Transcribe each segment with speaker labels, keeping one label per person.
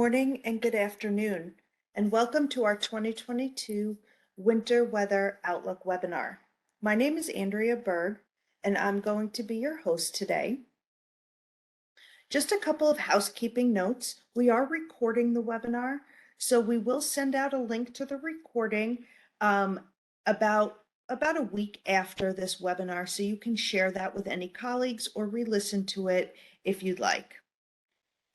Speaker 1: morning and good afternoon, and welcome to our 2022 Winter Weather Outlook webinar. My name is Andrea Berg, and I'm going to be your host today. Just a couple of housekeeping notes. We are recording the webinar, so we will send out a link to the recording about a week after this webinar, so you can share that with any colleagues or re-listen to it if you'd like.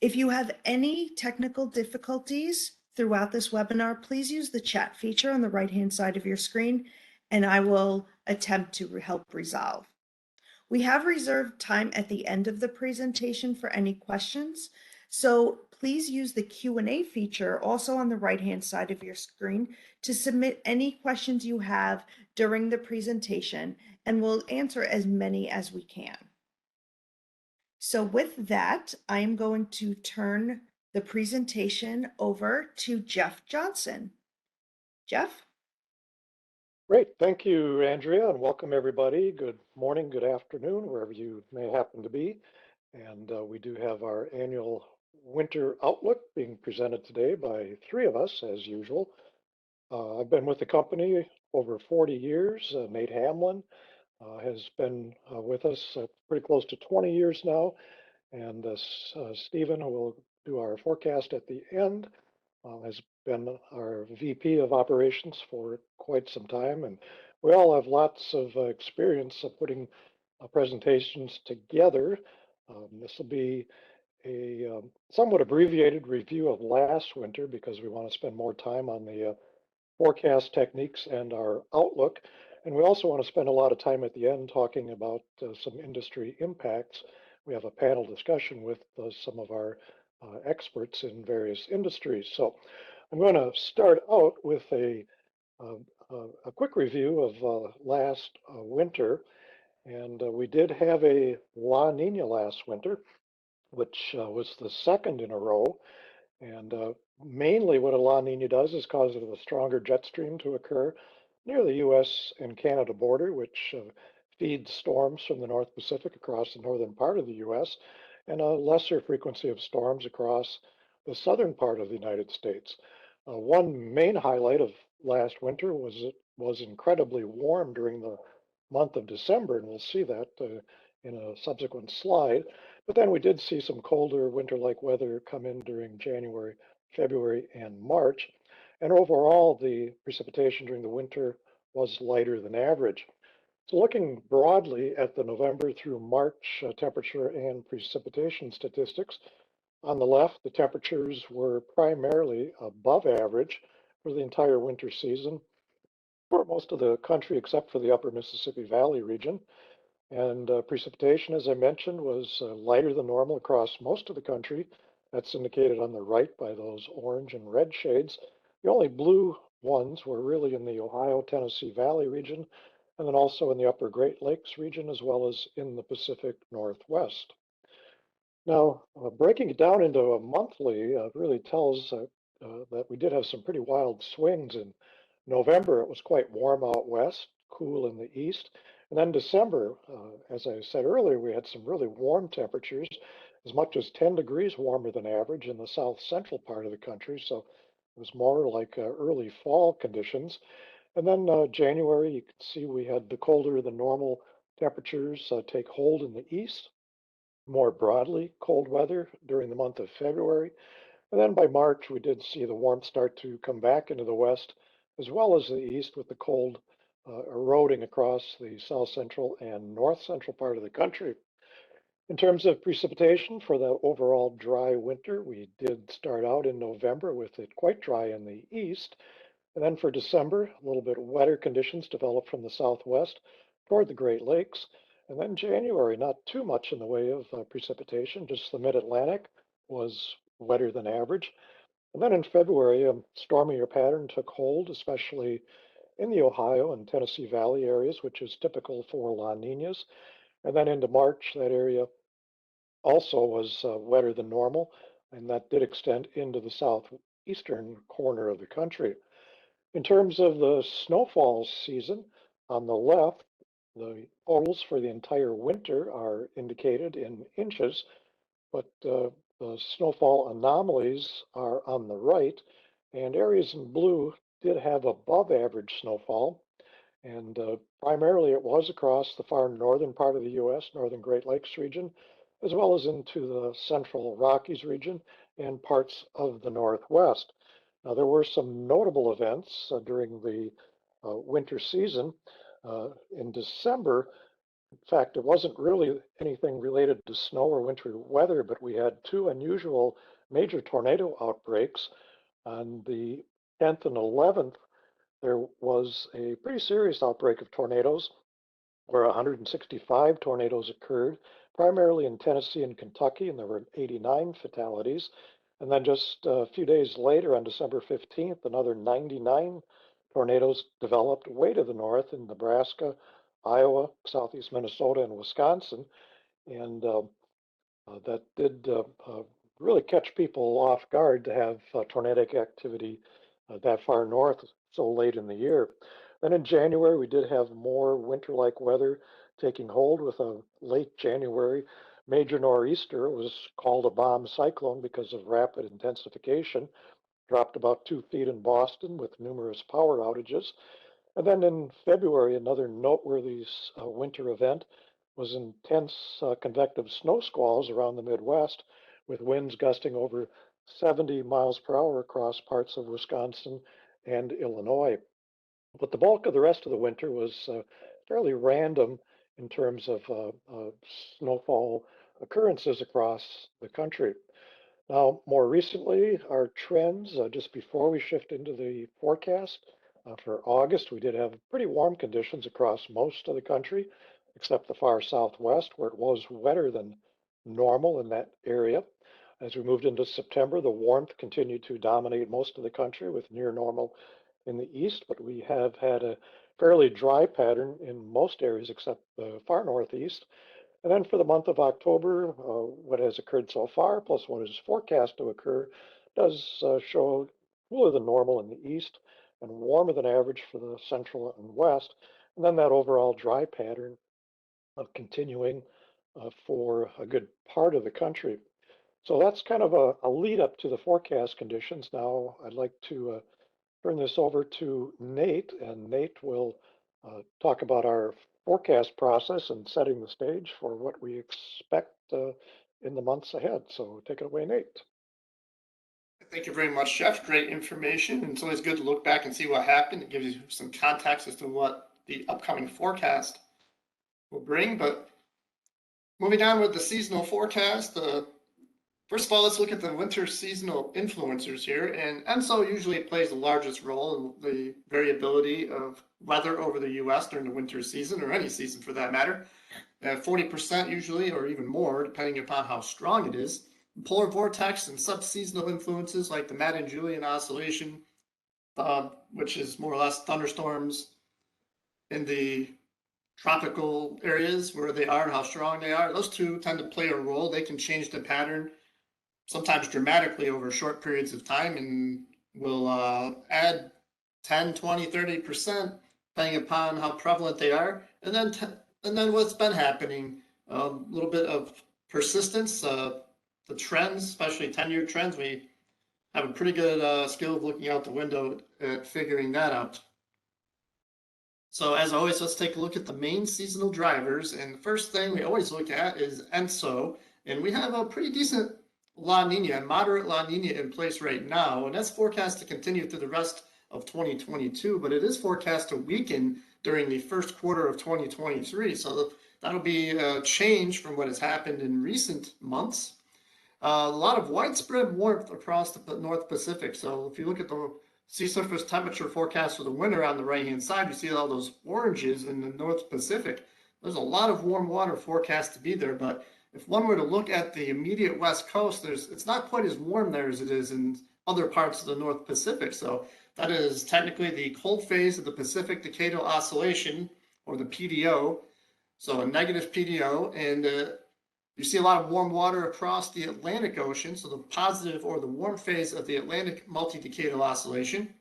Speaker 1: If you have any technical difficulties throughout this webinar, please use the chat feature on the right-hand side of your screen, and I will attempt to help resolve. We have reserved time at the end of the presentation for any questions, so please use the Q&A feature also on the right-hand side of your screen to submit any questions you have during the presentation, and we'll answer as many as we can. So with that, I am going to turn the presentation over to Jeff Johnson. Jeff?
Speaker 2: Great. Thank you, Andrea, and welcome everybody. Good morning, good afternoon, wherever you may happen to be. And we do have our annual winter outlook being presented today by three of us, as usual. I've been with the company over 40 years. Nate Hamlin has been with us pretty close to 20 years now. And Stephen, who will do our forecast at the end, has been our VP of operations for quite some time. And we all have lots of experience of putting presentations together. This will be a somewhat abbreviated review of last winter because we want to spend more time on the forecast techniques and our outlook. And we also want to spend a lot of time at the end talking about some industry impacts. We have a panel discussion with some of our experts in various industries. So I'm going to start out with a quick review of last winter. And we did have a La Nina last winter, which was the second in a row. And mainly what a La Nina does is cause a stronger jet stream to occur near the US and Canada border, which feeds storms from the North Pacific across the northern part of the US, and a lesser frequency of storms across the southern part of the United States. One main highlight of last winter was it was incredibly warm during the month of December, and we'll see that in a subsequent slide. But then we did see some colder winter-like weather come in during January, February, and March. And overall, the precipitation during the winter was lighter than average. So looking broadly at the November through March temperature and precipitation statistics, on the left, the temperatures were primarily above average for the entire winter season for most of the country except for the upper Mississippi Valley region. And precipitation, as I mentioned, was lighter than normal across most of the country. That's indicated on the right by those orange and red shades. The only blue ones were really in the Ohio-Tennessee Valley region, and then also in the upper Great Lakes region, as well as in the Pacific Northwest. Now, breaking it down into a monthly really tells that we did have some pretty wild swings. In November, it was quite warm out west, cool in the east. And then December, as I said earlier, we had some really warm temperatures, as much as 10 degrees warmer than average in the south central part of the country. So it was more like early fall conditions. And then January, you can see we had the colder than normal temperatures take hold in the east. More broadly, cold weather during the month of February. And then by March, we did see the warmth start to come back into the west, as well as the east, with the cold eroding across the south central and north central part of the country. In terms of precipitation for the overall dry winter, we did start out in November with it quite dry in the east. And then for December, a little bit wetter conditions developed from the southwest toward the Great Lakes. And then January, not too much in the way of precipitation, just the mid-Atlantic was wetter than average. And then in February, a stormier pattern took hold, especially in the Ohio and Tennessee Valley areas, which is typical for La Ninas. And then into March, that area also was wetter than normal, and that did extend into the southeastern corner of the country. In terms of the snowfall season, on the left, the totals for the entire winter are indicated in inches, but The snowfall anomalies are on the right, and areas in blue did have above average snowfall. And primarily it was across the far northern part of the U.S., northern Great Lakes region, as well as into the central Rockies region and parts of the Northwest. Now, there were some notable events during the winter season. In December, in fact, it wasn't really anything related to snow or winter weather, but we had two unusual major tornado outbreaks. On the 10th and 11th, there was a pretty serious outbreak of tornadoes where 165 tornadoes occurred, primarily in Tennessee and Kentucky, and there were 89 fatalities. And then just a few days later, on December 15th, another 99 tornadoes developed way to the north in Nebraska, Iowa, southeast Minnesota, and Wisconsin. And that did really catch people off guard to have tornadic activity that far north so late in the year. Then in January, we did have more winter-like weather taking hold with a late January major nor'easter. It was called a bomb cyclone because of rapid intensification, dropped about 2 feet in Boston with numerous power outages. And then in February, another noteworthy winter event was intense convective snow squalls around the Midwest, with winds gusting over 70 miles per hour across parts of Wisconsin and Illinois. But the bulk of the rest of the winter was fairly random in terms of snowfall occurrences across the country. Now, more recently, our trends, just before we shift into the forecast for August, we did have pretty warm conditions across most of the country, except the far southwest, where it was wetter than normal in that area. As we moved into September, the warmth continued to dominate most of the country with near normal in the east, but we have had a fairly dry pattern in most areas except the far northeast. And then for the month of October, what has occurred so far, plus what is forecast to occur, does show cooler than normal in the east and warmer than average for the central and west. And then that overall dry pattern of continuing for a good part of the country. So that's kind of a lead up to the forecast conditions. Now I'd like to turn this over to Nate, and Nate will talk about our forecast process and setting the stage for what we expect in the months ahead. So take it away, Nate.
Speaker 3: Thank you very much, Jeff. Great information. And it's always good to look back and see what happened. It gives you some context as to what the upcoming forecast will bring. But moving on with the seasonal forecast, first of all, let's look at the winter seasonal influencers here. And ENSO usually plays the largest role in the variability of weather over the U.S. during the winter season, or any season for that matter. 40% usually, or even more, depending upon how strong it is. Polar vortex and subseasonal influences like the Madden-Julian oscillation, which is more or less thunderstorms in the tropical areas where they are and how strong they are. Those two tend to play a role. They can change the pattern sometimes dramatically over short periods of time and will add 10, 20, 30% depending upon how prevalent they are. And then what's been happening, a little bit of persistence, the trends, especially 10-year trends, we have a pretty good skill of looking out the window at figuring that out. So as always, let's take a look at the main seasonal drivers. And the first thing we always look at is ENSO. And we have a pretty decent La Nina, moderate La Nina in place right now. And that's forecast to continue through the rest of 2022, but it is forecast to weaken during the first quarter of 2023. So that'll be a change from what has happened in recent months. A lot of widespread warmth across the North Pacific. So if you look at the sea surface temperature forecast for the winter on the right-hand side, you see all those oranges in the North Pacific. There's a lot of warm water forecast to be there, but if one were to look at the immediate west coast, it's not quite as warm there as it is in other parts of the North Pacific. So that is technically the cold phase of the Pacific Decadal Oscillation, or the PDO. So a negative PDO, and you see a lot of warm water across the Atlantic Ocean, so the positive or the warm phase of the Atlantic multi-decadal oscillation.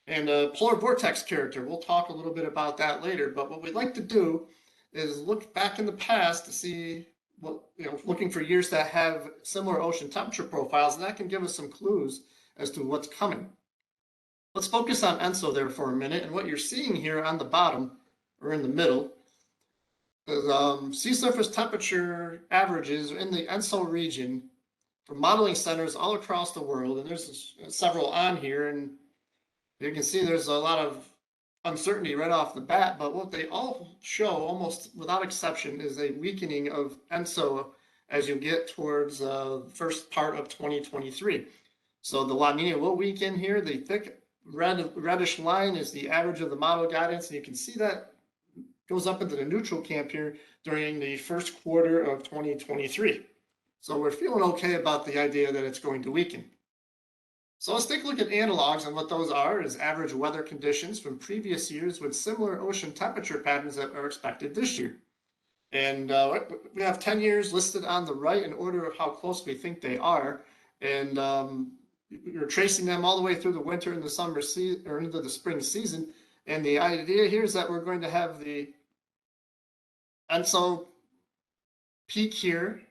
Speaker 3: And polar vortex character, we'll talk a little bit about that later, but what we'd like to do is look back in the past to see looking for years that have similar ocean temperature profiles, and that can give us some clues as to what's coming. Let's focus on ENSO there for a minute, and what you're seeing here on the bottom, or in the middle, is sea surface temperature averages in the ENSO region for modeling centers all across the world, and there's several on here, and you can see there's a lot of uncertainty right off the bat, but what they all show, almost without exception, is a weakening of ENSO as you get towards the first part of 2023. So the La Nina will weaken here. The thick reddish line is the average of the model guidance, and you can see that goes up into the neutral camp here during the first quarter of 2023. So we're feeling okay about the idea that it's going to weaken. So let's take a look at analogs, and what those are is average weather conditions from previous years with similar ocean temperature patterns that are expected this year. And we have 10 years listed on the right in order of how close we think they are. And you're tracing them all the way through the winter and the summer season, or into the spring season. And the idea here is that we're going to have the ENSO peak here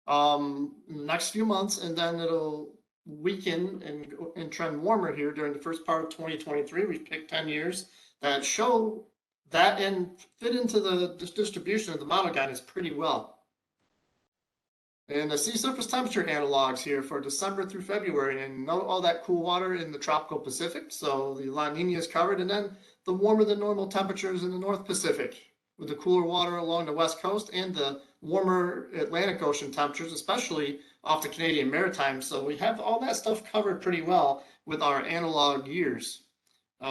Speaker 3: in the next few months, and then it'll weaken and trend warmer here during the first part of 2023. We've picked 10 years that show that and fit into the distribution of the model guidance pretty well. And the sea surface temperature analogs here for December through February, and note all that cool water in the tropical Pacific. So the La Nina is covered, and then the warmer than normal temperatures in the North Pacific with the cooler water along the West Coast and the warmer Atlantic Ocean temperatures, especially off the Canadian Maritime. So we have all that stuff covered pretty well with our analog years.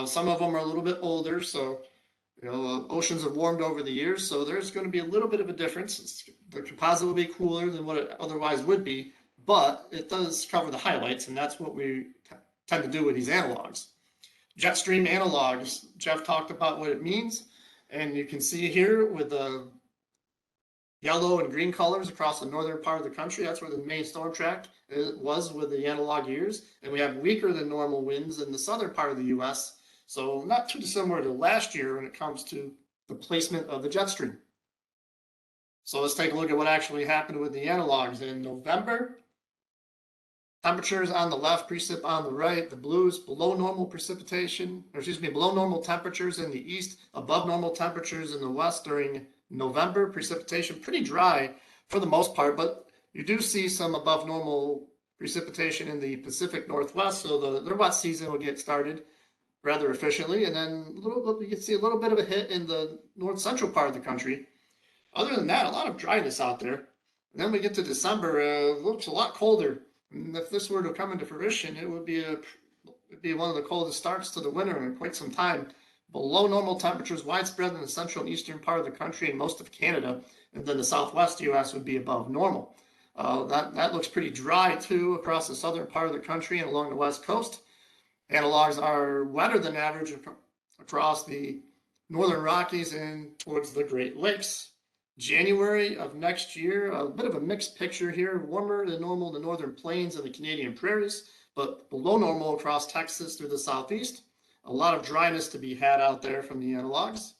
Speaker 3: Some of them are a little bit older, so oceans have warmed over the years, so there's going to be a little bit of a difference. The composite will be cooler than what it otherwise would be, but it does cover the highlights, and that's what we tend to do with these analogs. Jet stream analogs, Jeff talked about what it means, and you can see here with the yellow and green colors across the northern part of the country, that's where the main storm track was with the analog years, and we have weaker than normal winds in the southern part of the U.S., so not too dissimilar to last year when it comes to the placement of the jet stream. So let's take a look at what actually happened with the analogs in November. Temperatures on the left, precip on the right, the blues below normal precipitation, or excuse me, below normal temperatures in the east, above normal temperatures in the west during November. Precipitation pretty dry for the most part, but you do see some above normal precipitation in the Pacific Northwest, so their wet season will get started rather efficiently, and then you can see a little bit of a hit in the north central part of the country. Other than that, a lot of dryness out there. And then we get to December, it looks a lot colder. And if this were to come into fruition, it would be one of the coldest starts to the winter in quite some time. Below normal temperatures widespread in the central and eastern part of the country and most of Canada, and then the southwest U.S. would be above normal. That looks pretty dry too across the southern part of the country and along the west coast. Analogs are wetter than average across the northern Rockies and towards the Great Lakes. January of next year, a bit of a mixed picture here. Warmer than normal in the northern plains and the Canadian prairies, but below normal across Texas through the southeast. A lot of dryness to be had out there from the analogs.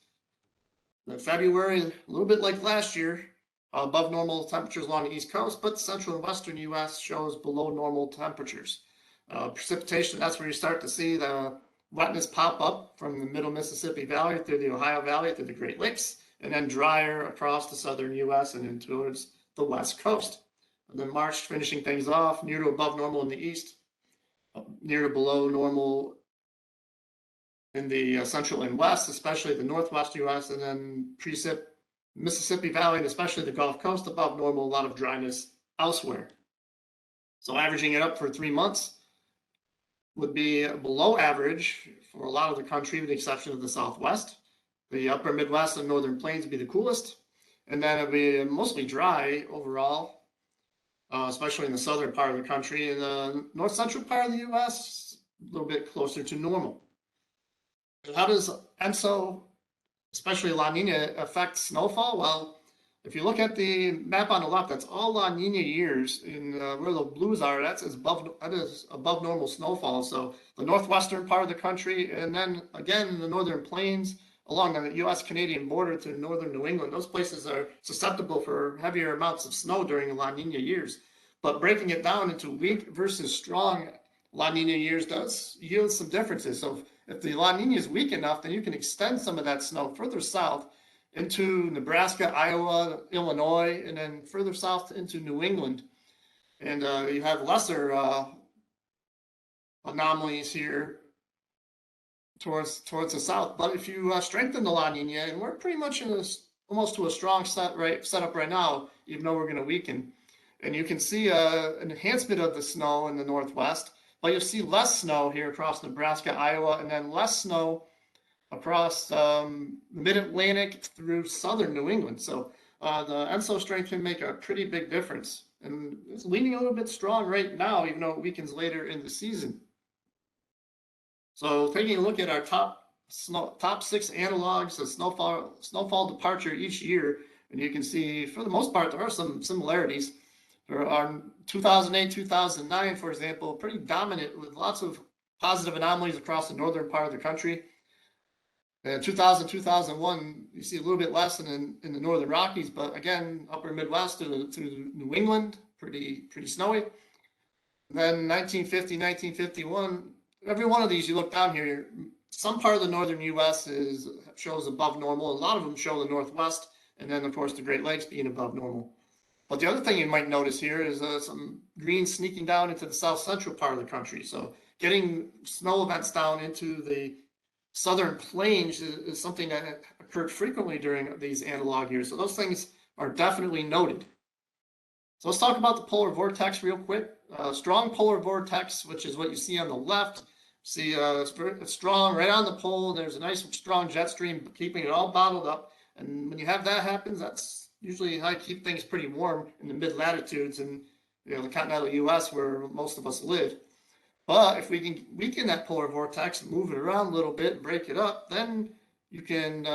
Speaker 3: Then February, a little bit like last year, above normal temperatures along the east coast, but central and western U.S. shows below normal temperatures. Precipitation, that's where you start to see the wetness pop up from the middle Mississippi Valley through the Ohio Valley through the Great Lakes, and then drier across the southern U.S. and in towards the west coast. And then March finishing things off, near to above normal in the east, near to below normal in the central and west, especially the northwest U.S., and then precip Mississippi Valley and especially the Gulf Coast above normal, a lot of dryness elsewhere. So averaging it up for 3 months would be below average for a lot of the country with the exception of the southwest. The upper Midwest and northern plains would be the coolest, and then it'd be mostly dry overall, especially in the southern part of the country. In the north central part of the U.S., a little bit closer to normal. How does ENSO, especially La Nina, affect snowfall? Well, if you look at the map on the left, that's all La Nina years, and where the blues are, that is above normal snowfall. So the northwestern part of the country, and then again the northern plains, along the U.S.-Canadian border to northern New England, those places are susceptible for heavier amounts of snow during the La Nina years. But breaking it down into weak versus strong La Nina years does yield some differences. So if the La Nina is weak enough, then you can extend some of that snow further south into Nebraska, Iowa, Illinois, and then further south into New England. And you have lesser anomalies here towards the south. But if you strengthen the La Nina, and we're pretty much in almost to a strong setup right now, even though we're going to weaken, and you can see an enhancement of the snow in the northwest, but you'll see less snow here across Nebraska, Iowa, and then less snow across the mid-Atlantic through southern New England. So the ENSO strength can make a pretty big difference. And it's leaning a little bit strong right now, even though it weakens later in the season. So taking a look at our top 6 analogs of snowfall departure each year, and you can see for the most part there are some similarities. There are 2008, 2009, for example, pretty dominant with lots of positive anomalies across the northern part of the country. And 2000, 2001, you see a little bit less in the northern Rockies, but again, upper Midwest to New England, pretty snowy. Then 1950, 1951, every one of these you look down here, some part of the northern U.S. shows above normal. A lot of them show the Northwest, and then of course the Great Lakes being above normal. But the other thing you might notice here is some green sneaking down into the south central part of the country. So getting snow events down into the southern plains is something that occurred frequently during these analog years. So those things are definitely noted. So let's talk about the polar vortex real quick. Strong polar vortex, which is what you see on the left. See, it's strong right on the pole. There's a nice strong jet stream keeping it all bottled up. And when you have that happen, that's usually how you keep things pretty warm in the mid latitudes and the continental U.S. where most of us live. But if we can weaken that polar vortex, move it around a little bit, and break it up, then you can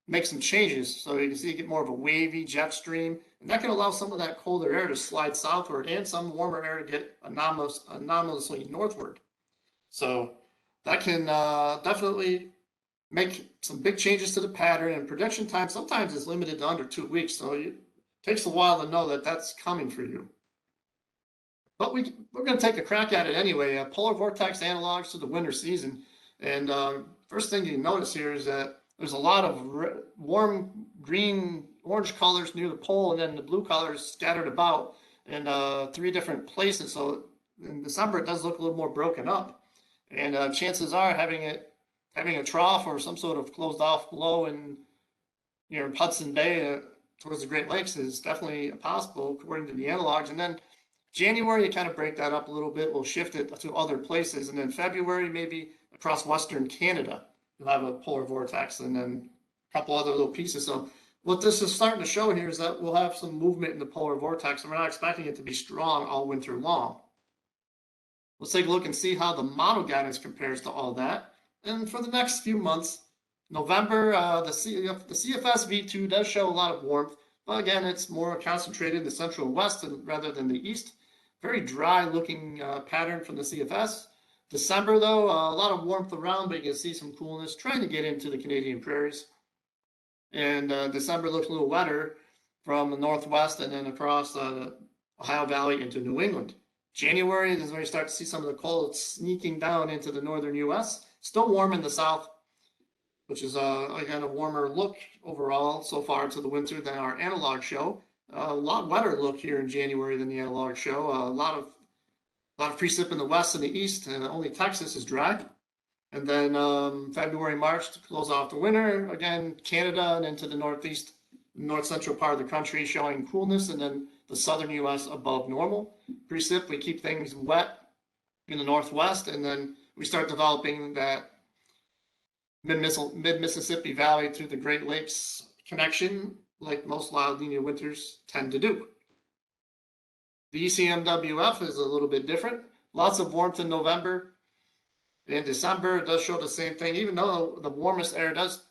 Speaker 3: make some changes. So you can see you get more of a wavy jet stream, and that can allow some of that colder air to slide southward and some warmer air to get anomalously northward. So that can definitely make some big changes to the pattern, and prediction time sometimes is limited to under 2 weeks. So it takes a while to know that that's coming for you. But we're going to take a crack at it anyway. Polar vortex analogs to the winter season. And first thing you notice here is that there's a lot of warm green, orange colors near the pole, and then the blue colors scattered about in 3 different places. So in December, it does look a little more broken up. And chances are having a trough or some sort of closed off blow in Hudson Bay towards the Great Lakes is definitely possible according to the analogs. And then January, you kind of break that up a little bit. We'll shift it to other places. And then February, maybe across Western Canada, you'll have a polar vortex and then a couple other little pieces. So what this is starting to show here is that we'll have some movement in the polar vortex, and we're not expecting it to be strong all winter long. Let's take a look and see how the model guidance compares to all that. And for the next few months, November, the CFS V2 does show a lot of warmth, but again, it's more concentrated in the central west rather than the east. Very dry looking pattern from the CFS. December, though, a lot of warmth around, but you can see some coolness trying to get into the Canadian prairies. And December looks a little wetter from the northwest and then across the Ohio Valley into New England. January is when you start to see some of the cold sneaking down into the northern U.S. Still warm in the south, which is again a warmer look overall so far into the winter than our analog show. A lot wetter look here in January than the analog show. A lot of precip in the west and the east, and only Texas is dry. And then February, March to close off the winter. Again, Canada and into the northeast, north central part of the country showing coolness, and then the southern U.S. above normal. Precip, we keep things wet in the northwest, and then we start developing that mid-Mississippi Valley to the Great Lakes connection, like most La Nina winters tend to do. The ECMWF is a little bit different. Lots of warmth in November. In December, it does show the same thing, even though the warmest air does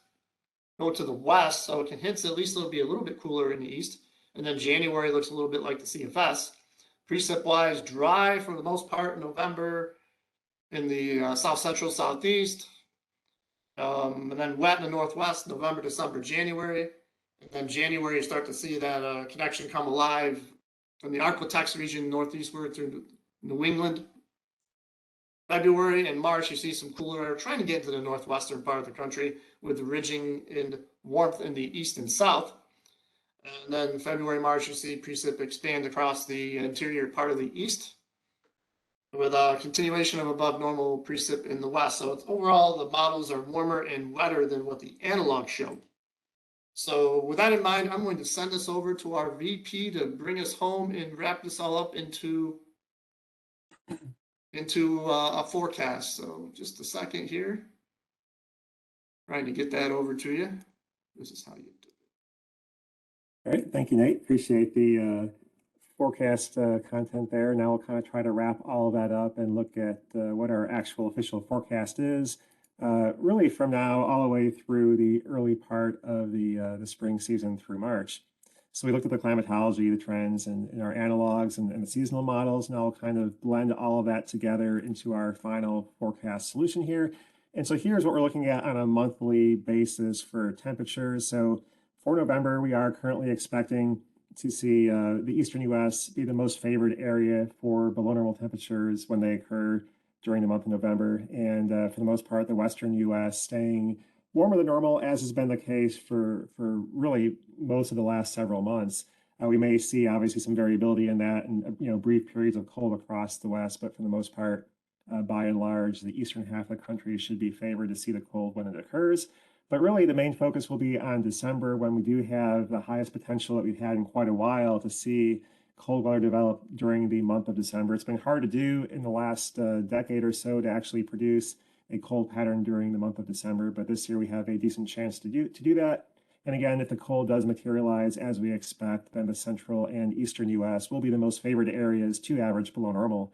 Speaker 3: go to the west, so it can hint at least it'll be a little bit cooler in the east. And then January looks a little bit like the CFS. Precip-wise, dry for the most part in November in the south central, southeast. And then wet in the northwest, November, December, January. And then January, you start to see that connection come alive from the Arctic region northeastward through New England. February and March, you see some cooler air trying to get into the northwestern part of the country with ridging and warmth in the east and south. And then February, March, you see precip expand across the interior part of the east with a continuation of above normal precip in the west. So it's, overall, the models are warmer and wetter than what the analog show. So with that in mind, I'm going to send this over to our VP to bring us home and wrap this all up into a forecast. So just a second here. Trying to get that over to you. This is how you do it.
Speaker 4: All right, thank you, Nate. Appreciate the forecast content there. Now we'll kind of try to wrap all of that up and look at what our actual official forecast is. Really from now all the way through the early part of the spring season through March. So we looked at the climatology, the trends, and our analogs and the seasonal models. Now we'll kind of blend all of that together into our final forecast solution here. And so here's what we're looking at on a monthly basis for temperatures. So for November, we are currently expecting to see the eastern U.S. be the most favored area for below normal temperatures when they occur during the month of November. And for the most part, the western U.S. staying warmer than normal, as has been the case for really most of the last several months. We may see obviously some variability in that and brief periods of cold across the west, but for the most part, by and large, the eastern half of the country should be favored to see the cold when it occurs. But really, the main focus will be on December, when we do have the highest potential that we've had in quite a while to see cold weather develop during the month of December. It's been hard to do in the last decade or so to actually produce a cold pattern during the month of December, but this year we have a decent chance to do that. And again, if the cold does materialize as we expect, then the central and eastern U.S. will be the most favored areas to average below normal.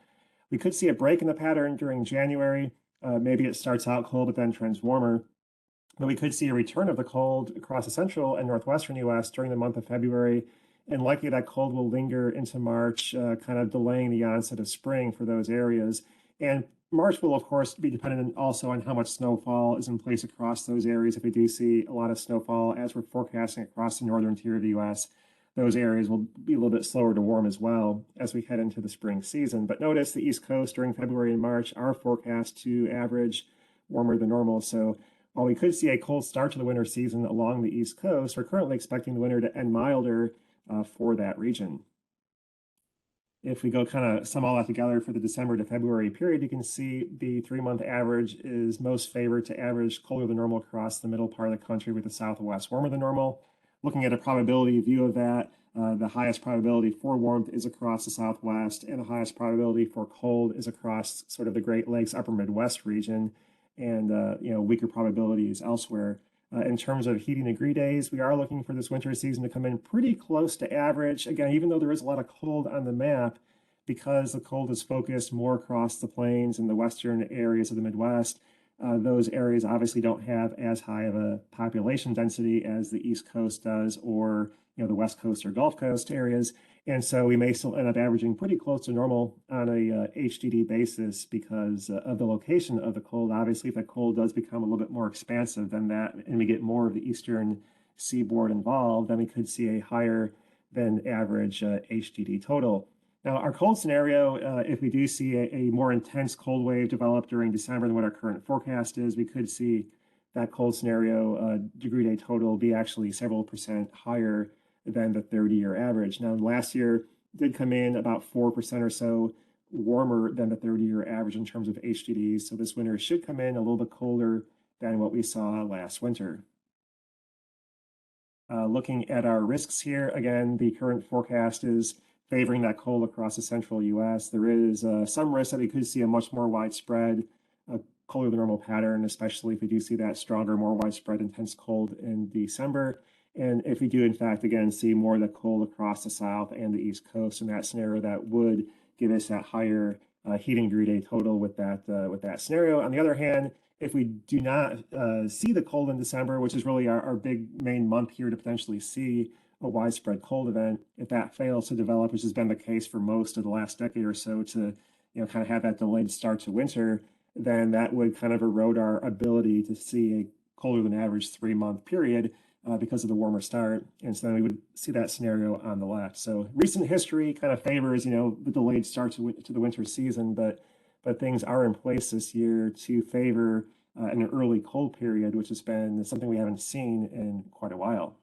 Speaker 4: We could see a break in the pattern during January. Maybe it starts out cold, but then trends warmer. But we could see a return of the cold across the central and northwestern U.S. during the month of February, and likely that cold will linger into March, kind of delaying the onset of spring for those areas. And March will, of course, be dependent also on how much snowfall is in place across those areas. If we do see a lot of snowfall, as we're forecasting across the northern tier of the U.S., those areas will be a little bit slower to warm as well as we head into the spring season. But notice the East Coast during February and March are forecast to average warmer than normal. So while we could see a cold start to the winter season along the East Coast, we're currently expecting the winter to end milder for that region. If we go kind of sum all that together for the December to February period, you can see the 3-month average is most favored to average colder than normal across the middle part of the country, with the Southwest warmer than normal. Looking at a probability view of that, the highest probability for warmth is across the Southwest, and the highest probability for cold is across sort of the Great Lakes, upper Midwest region, and weaker probabilities elsewhere. In terms of heating degree days, we are looking for this winter season to come in pretty close to average. Again, even though there is a lot of cold on the map, because the cold is focused more across the plains and the western areas of the Midwest, those areas obviously don't have as high of a population density as the East Coast does, or the West Coast or Gulf Coast areas. And so we may still end up averaging pretty close to normal on a HDD basis because of the location of the cold. Obviously, if that cold does become a little bit more expansive than that, and we get more of the eastern seaboard involved, then we could see a higher than average HDD total. Now, our cold scenario, if we do see a more intense cold wave develop during December than what our current forecast is, we could see that cold scenario degree day total be actually several percent higher than the 30-year average. Now, last year did come in about 4% or so warmer than the 30-year average in terms of HDDs. So this winter should come in a little bit colder than what we saw last winter. Looking at our risks here, again, the current forecast is favoring that cold across the central U.S. There is some risk that we could see a much more widespread colder than normal pattern, especially if we do see that stronger, more widespread intense cold in December. And if we do, in fact, again, see more of the cold across the South and the East Coast, in that scenario, that would give us that higher heating degree day total with that scenario. On the other hand, if we do not see the cold in December, which is really our big main month here to potentially see a widespread cold event, if that fails to develop, which has been the case for most of the last decade or so, to kind of have that delayed start to winter, then that would kind of erode our ability to see a colder than average 3-month period because of the warmer start. And so then we would see that scenario on the left. So recent history kind of favors, the delayed start to the winter season, but things are in place this year to favor an early cold period, which has been something we haven't seen in quite a while.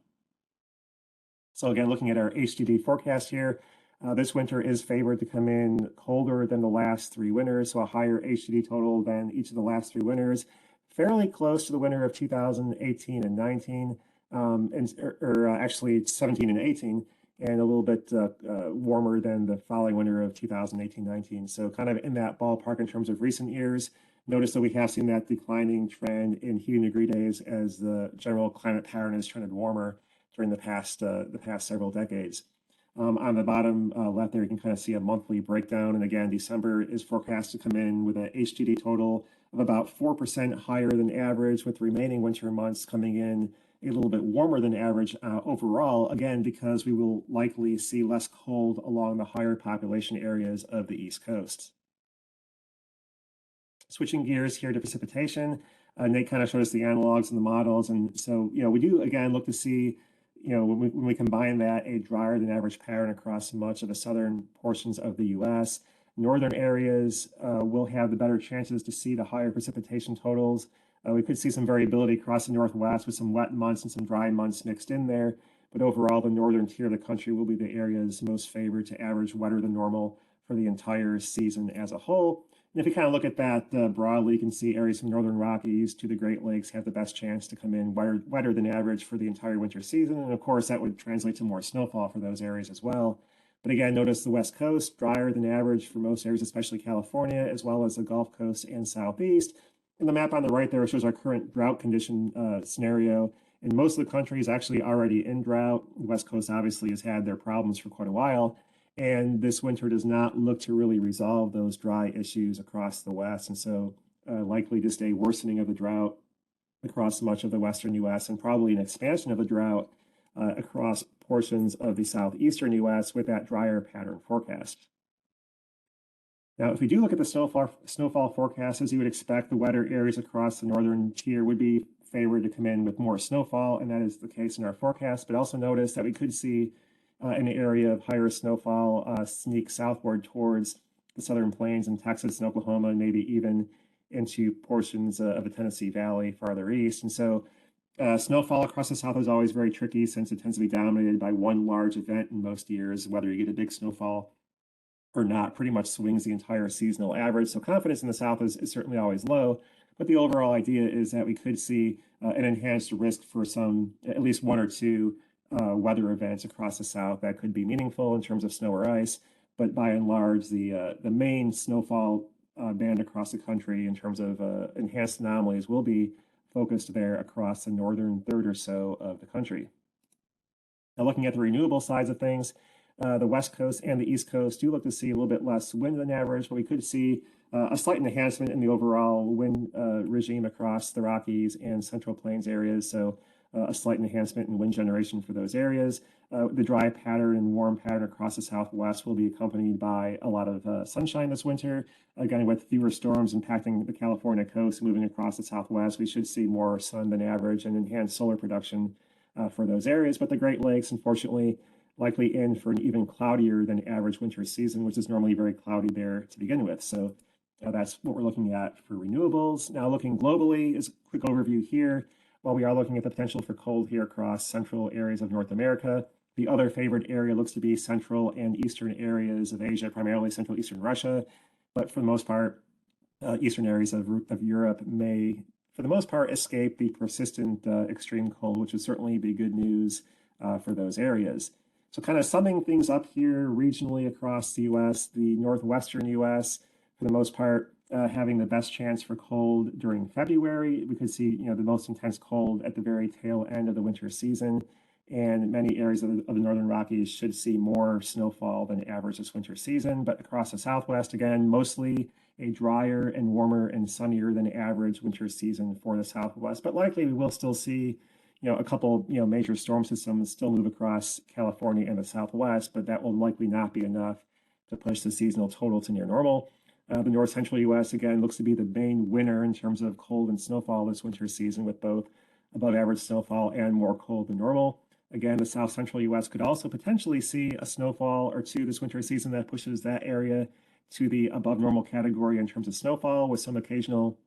Speaker 4: So again, looking at our HDD forecast here, this winter is favored to come in colder than the last 3 winters, so a higher HDD total than each of the last 3 winters, fairly close to the winter of 2018 and 19, actually 17 and 18, and a little bit warmer than the following winter of 2018-19. So kind of in that ballpark in terms of recent years. Notice that we have seen that declining trend in heating degree days as the general climate pattern has trended warmer during the past several decades. On the bottom left there, you can kind of see a monthly breakdown. And again, December is forecast to come in with a HDD total of about 4% higher than average, with the remaining winter months coming in a little bit warmer than average overall, again, because we will likely see less cold along the higher population areas of the East Coast. Switching gears here to precipitation, Nate kind of showed us the analogs and the models. And so, we do, again, look to see, when we combine that, a drier than average pattern across much of the southern portions of the U.S. Northern areas will have the better chances to see the higher precipitation totals. We could see some variability across the Northwest with some wet months and some dry months mixed in there. But overall, the northern tier of the country will be the areas most favored to average wetter than normal for the entire season as a whole. And if you kind of look at that broadly, you can see areas from northern Rockies to the Great Lakes have the best chance to come in wetter than average for the entire winter season. And of course, that would translate to more snowfall for those areas as well. But again, notice the West Coast, drier than average for most areas, especially California, as well as the Gulf Coast and Southeast. And the map on the right there shows our current drought condition scenario. And most of the country is actually already in drought. The West Coast obviously has had their problems for quite a while. And this winter does not look to really resolve those dry issues across the West. And so likely just a worsening of the drought across much of the Western U.S. and probably an expansion of the drought across portions of the Southeastern U.S. with that drier pattern forecast. Now, if we do look at the snowfall forecast, as you would expect, the wetter areas across the northern tier would be favored to come in with more snowfall, and that is the case in our forecast. But also notice that we could see an area of higher snowfall sneak southward towards the southern plains in Texas and Oklahoma, and maybe even into portions of the Tennessee Valley farther east. And so snowfall across the south is always very tricky since it tends to be dominated by one large event in most years. Whether you get a big snowfall or not pretty much swings the entire seasonal average. So confidence in the south is certainly always low. But the overall idea is that we could see an enhanced risk for at least 1 or 2 weather events across the south that could be meaningful in terms of snow or ice. But by and large, the main snowfall band across the country in terms of enhanced anomalies will be focused there across the northern third or so of the country. Now, looking at the renewable sides of things, the West Coast and the East Coast do look to see a little bit less wind than average, but we could see a slight enhancement in the overall wind regime across the Rockies and Central Plains areas. So a slight enhancement in wind generation for those areas. The dry pattern and warm pattern across the Southwest will be accompanied by a lot of sunshine this winter. Again, with fewer storms impacting the California coast moving across the Southwest, we should see more sun than average and enhanced solar production for those areas. But the Great Lakes, unfortunately, likely in for an even cloudier than average winter season, which is normally very cloudy there to begin with. So that's what we're looking at for renewables. Now, looking globally, is a quick overview here. While we are looking at the potential for cold here across central areas of North America, the other favored area looks to be central and eastern areas of Asia, primarily central eastern Russia. But for the most part, eastern areas of Europe may, for the most part, escape the persistent extreme cold, which would certainly be good news for those areas. So kind of summing things up here regionally across the U.S., the northwestern U.S., for the most part, having the best chance for cold during February. We could see, the most intense cold at the very tail end of the winter season. And many areas of the northern Rockies should see more snowfall than average this winter season. But across the Southwest, again, mostly a drier and warmer and sunnier than average winter season for the Southwest. But likely we will still see a couple, major storm systems still move across California and the Southwest, but that will likely not be enough to push the seasonal total to near normal. The north central U.S. again looks to be the main winner in terms of cold and snowfall this winter season, with both above average snowfall and more cold than normal. Again, the south central U.S. could also potentially see a snowfall or two this winter season that pushes that area to the above normal category in terms of snowfall, with some occasional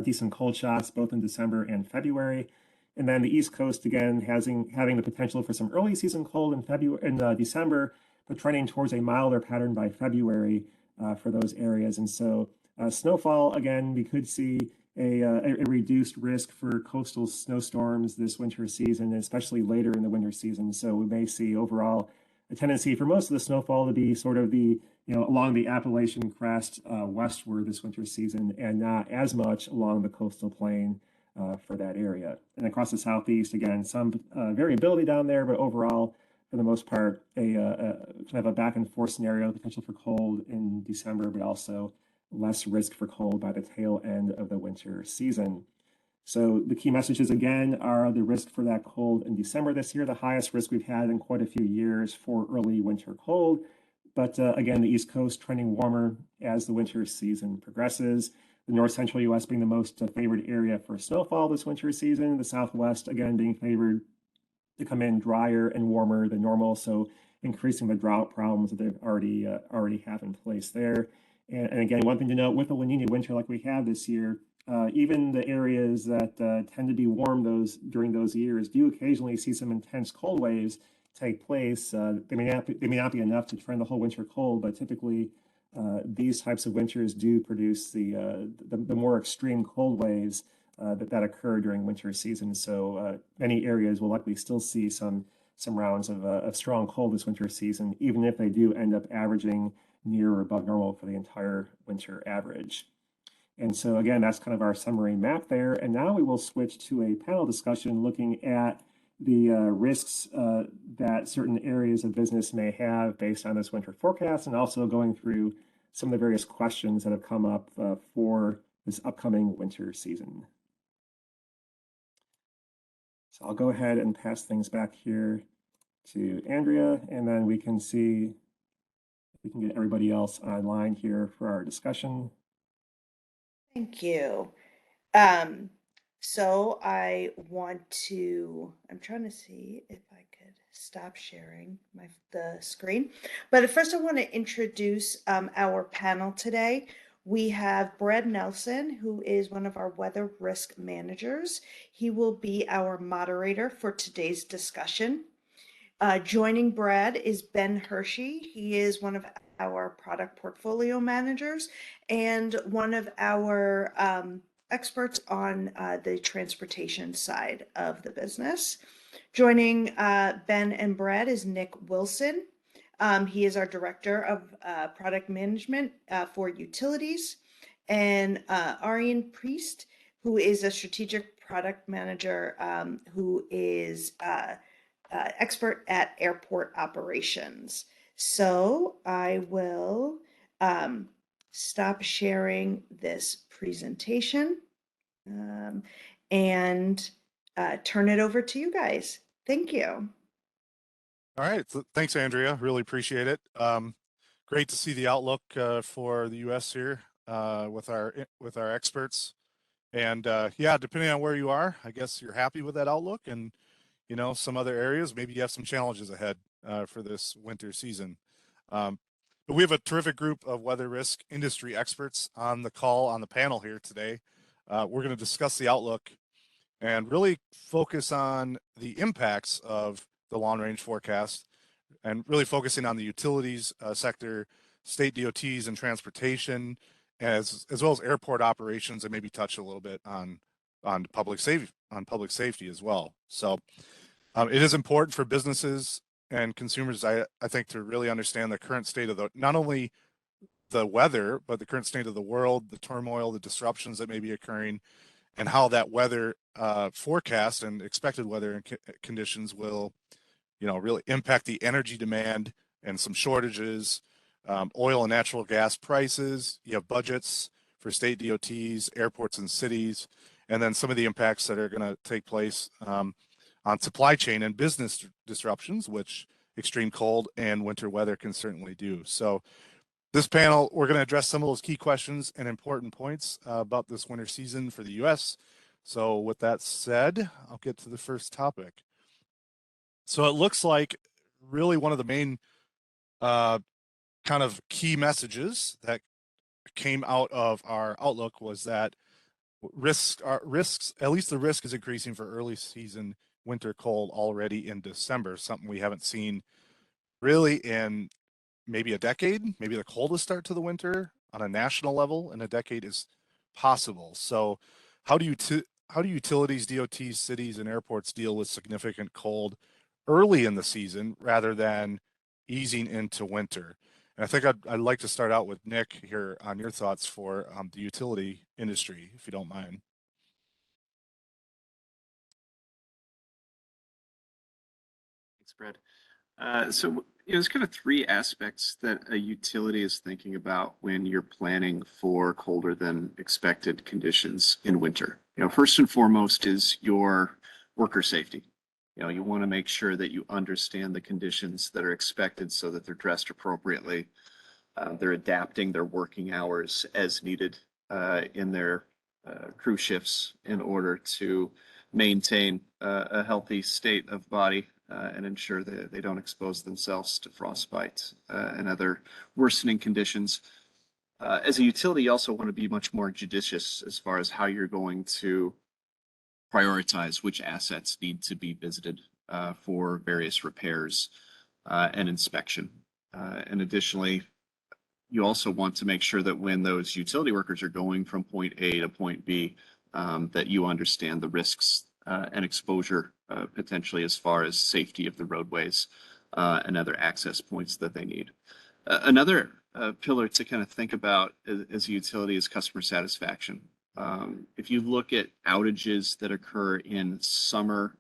Speaker 4: decent cold shots both in December and February. And then the East Coast again having the potential for some early season cold in December, but trending towards a milder pattern by February for those areas. And so snowfall again, we could see a reduced risk for coastal snowstorms this winter season, especially later in the winter season. So we may see overall a tendency for most of the snowfall to be sort of along the Appalachian crest westward this winter season, and not as much along the coastal plain for that area. And across the southeast, again, some variability down there, but overall, for the most part, a kind of a back and forth scenario, potential for cold in December, but also less risk for cold by the tail end of the winter season. So the key messages again are the risk for that cold in December this year, the highest risk we've had in quite a few years for early winter cold. But again, the East Coast trending warmer as the winter season progresses. The north central U.S. being the most favored area for snowfall this winter season. The Southwest, again, being favored to come in drier and warmer than normal, so increasing the drought problems that they've already have in place there. And again, one thing to note with a La Nina winter like we have this year, even the areas that tend to be warm during those years do occasionally see some intense cold waves take place. They may not be enough to trend the whole winter cold, but typically these types of winters do produce the more extreme cold waves that occur during winter season. So many areas will likely still see some rounds of strong cold this winter season, even if they do end up averaging near or above normal for the entire winter average. And so again, that's kind of our summary map there. And now we will switch to a panel discussion looking at the risks that certain areas of business may have based on this winter forecast, and also going through some of the various questions that have come up for this upcoming winter season. So I'll go ahead and pass things back here to Andrea, and then we can see if we can get everybody else online here for our discussion.
Speaker 1: Thank you. So I'm trying to see if I could stop sharing the screen. But first I want to introduce our panel today. We have Brad Nelson, who is one of our weather risk managers. He will be our moderator for today's discussion. Joining Brad is Ben Hershey. He is one of our product portfolio managers and one of our experts on the transportation side of the business. Joining Ben and Brad is Nick Wilson. He is our director of product management for utilities, and Arian Priest, who is a strategic product manager who is expert at airport operations. So I will stop sharing this presentation and turn it over to you guys. Thank you.
Speaker 5: All right. So thanks, Andrea. Really appreciate it. Great to see the outlook for the U.S. here with our experts. And yeah, depending on where you are, I guess you're happy with that outlook. And some other areas, maybe you have some challenges ahead for this winter season. But we have a terrific group of weather risk industry experts on the call, on the panel here today. We're going to discuss the outlook and really focus on the impacts of the long range forecast, and really focusing on the utilities sector, state DOTs and transportation, as well as airport operations, and maybe touch a little bit on public safety as well. So it is important for businesses and consumers, I think, to really understand the current state of not only the weather, but the current state of the world, the turmoil, the disruptions that may be occurring, and how that weather forecast and expected weather conditions will, really impact the energy demand and some shortages, oil and natural gas prices. You have budgets for state DOTs, airports and cities, and then some of the impacts that are going to take place on supply chain and business disruptions, which extreme cold and winter weather can certainly do. So This panel, we're going to address some of those key questions and important points about this winter season for the U.S. So with that said, I'll get to the first topic. So it looks like really one of the main kind of key messages that came out of our outlook was that risks, at least the risk is increasing for early season winter cold already in December, something we haven't seen really in maybe a decade. Maybe the coldest start to the winter on a national level in a decade is possible. So how do how do utilities, DOTs, cities, and airports deal with significant cold early in the season rather than easing into winter? And I think I'd like to start out with Nick here on your thoughts for the utility industry, if you don't mind.
Speaker 6: Thanks, Brad. There's kind of three aspects that a utility is thinking about when you're planning for colder than expected conditions in winter. First and foremost is your worker safety. You want to make sure that you understand the conditions that are expected so that they're dressed appropriately. They're adapting their working hours as needed in their crew shifts in order to maintain a healthy state of body and ensure that they don't expose themselves to frostbite and other worsening conditions. As a utility, you also want to be much more judicious as far as how you're going to prioritize which assets need to be visited for various repairs and inspection. And additionally, you also want to make sure that when those utility workers are going from point A to point B, that you understand the risks and exposure potentially as far as safety of the roadways and other access points that they need. Another pillar to kind of think about as a utility is customer satisfaction. If you look at outages that occur in summer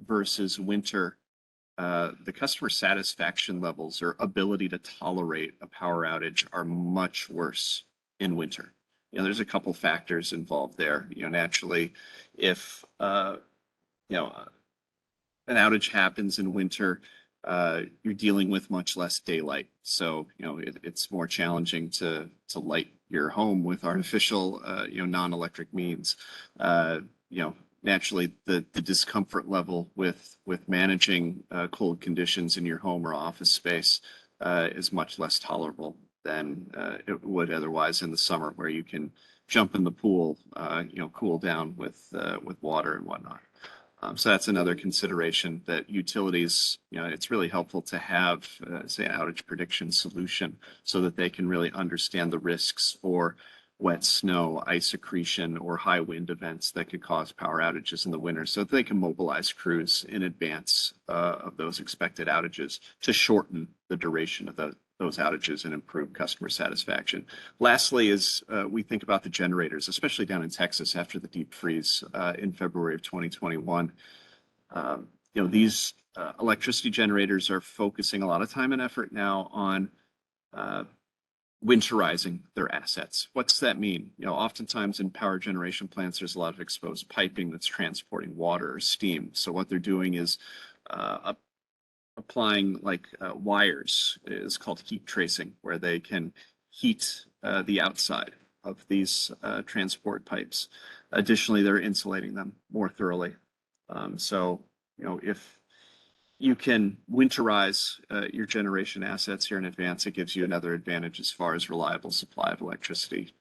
Speaker 6: versus winter, the customer satisfaction levels or ability to tolerate a power outage are much worse in winter. There's a couple factors involved there. Naturally, if an outage happens in winter, you're dealing with much less daylight. So, it's more challenging to light your home with artificial, non-electric means. Naturally, the discomfort level with managing cold conditions in your home or office space is much less tolerable than it would otherwise in the summer, where you can jump in the pool, cool down with water and whatnot. So that's another consideration that utilities, it's really helpful to have, say, an outage prediction solution so that they can really understand the risks for wet snow, ice accretion, or high wind events that could cause power outages in the winter so that they can mobilize crews in advance of those expected outages to shorten the duration of those outages and improve customer satisfaction. Lastly, is we think about the generators, especially down in Texas after the deep freeze in February of 2021. These electricity generators are focusing a lot of time and effort now on winterizing their assets. What's that mean? Oftentimes in power generation plants, there's a lot of exposed piping that's transporting water or steam. So what they're doing is applying wires. Is called heat tracing, where they can heat the outside of these transport pipes. Additionally, they're insulating them more thoroughly. If you can winterize your generation assets here in advance, it gives you another advantage as far as reliable supply of electricity.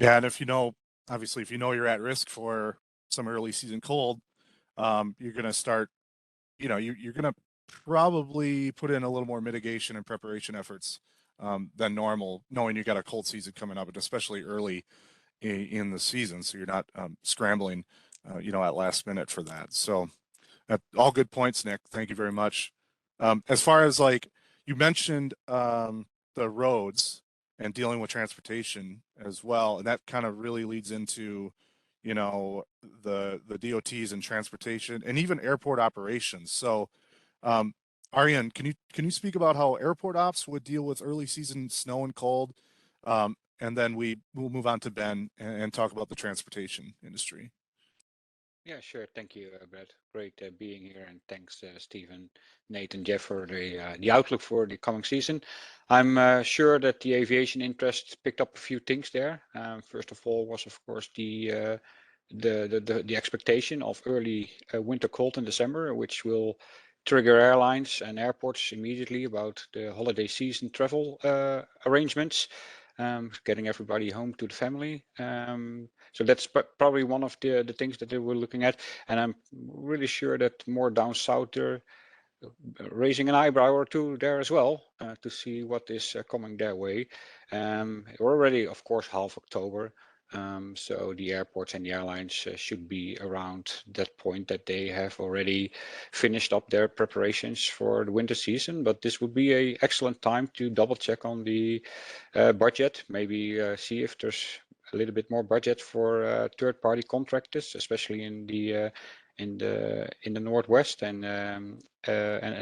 Speaker 5: Yeah, and obviously, if you're at risk for some early season cold, you're going to start, you're going to probably put in a little more mitigation and preparation efforts than normal, knowing you got a cold season coming up, and especially early in the season, so you're not scrambling, at last minute for that. So, all good points, Nick. Thank you very much. As far as you mentioned the roads and dealing with transportation as well, and that kind of really leads into the DOTs and transportation and even airport operations. So Ariane, can you speak about how airport ops would deal with early season snow and cold? And then we'll move on to Ben and talk about the transportation industry.
Speaker 7: Yeah, sure. Thank you, Brett. Great being here, and thanks, Stephen, Nate, and Jeff for the outlook for the coming season. I'm sure that the aviation interest picked up a few things there. First of all, was of course the expectation of early winter cold in December, which will trigger airlines and airports immediately about the holiday season travel arrangements, getting everybody home to the family. So that's probably one of the things that they were looking at. And I'm really sure that more down south they're raising an eyebrow or two there as well to see what is coming their way. We're already, of course, half October. So the airports and the airlines should be around that point that they have already finished up their preparations for the winter season. But this would be a excellent time to double check on the budget, maybe see if there's a little bit more budget for third-party contractors, especially in the northwest and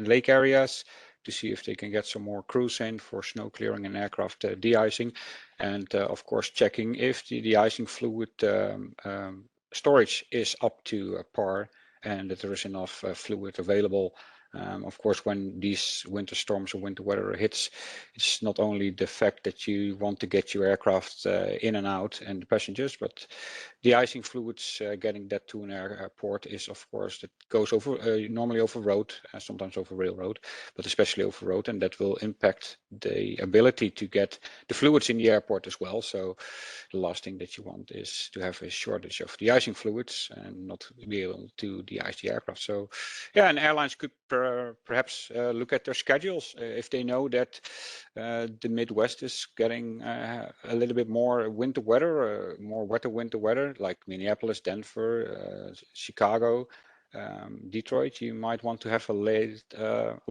Speaker 7: lake areas, to see if they can get some more crews in for snow clearing and aircraft de-icing, and of course checking if the de-icing fluid storage is up to par and that there is enough fluid available. Of course, when these winter storms or winter weather hits, it's not only the fact that you want to get your aircraft in and out and the passengers, but the icing fluids, getting that to an airport is, of course, that goes over normally over road, sometimes over railroad, but especially over road, and that will impact the ability to get the fluids in the airport as well. So the last thing that you want is to have a shortage of de-icing fluids and not be able to de-ice the aircraft. So yeah, and airlines could perhaps look at their schedules if they know that the Midwest is getting a little bit more winter weather, more wetter winter weather, like Minneapolis, Denver, Chicago, Detroit. You might want to have a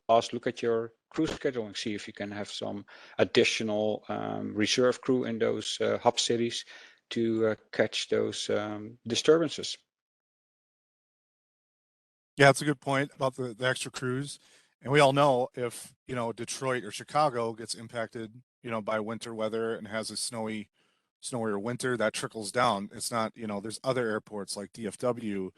Speaker 7: last look at your crew schedule and see if you can have some additional reserve crew in those hub cities to catch those disturbances.
Speaker 5: Yeah, that's a good point about the extra crews. And we all know if, Detroit or Chicago gets impacted, by winter weather and has a snowier winter, that trickles down. It's not, there's other airports like DFW.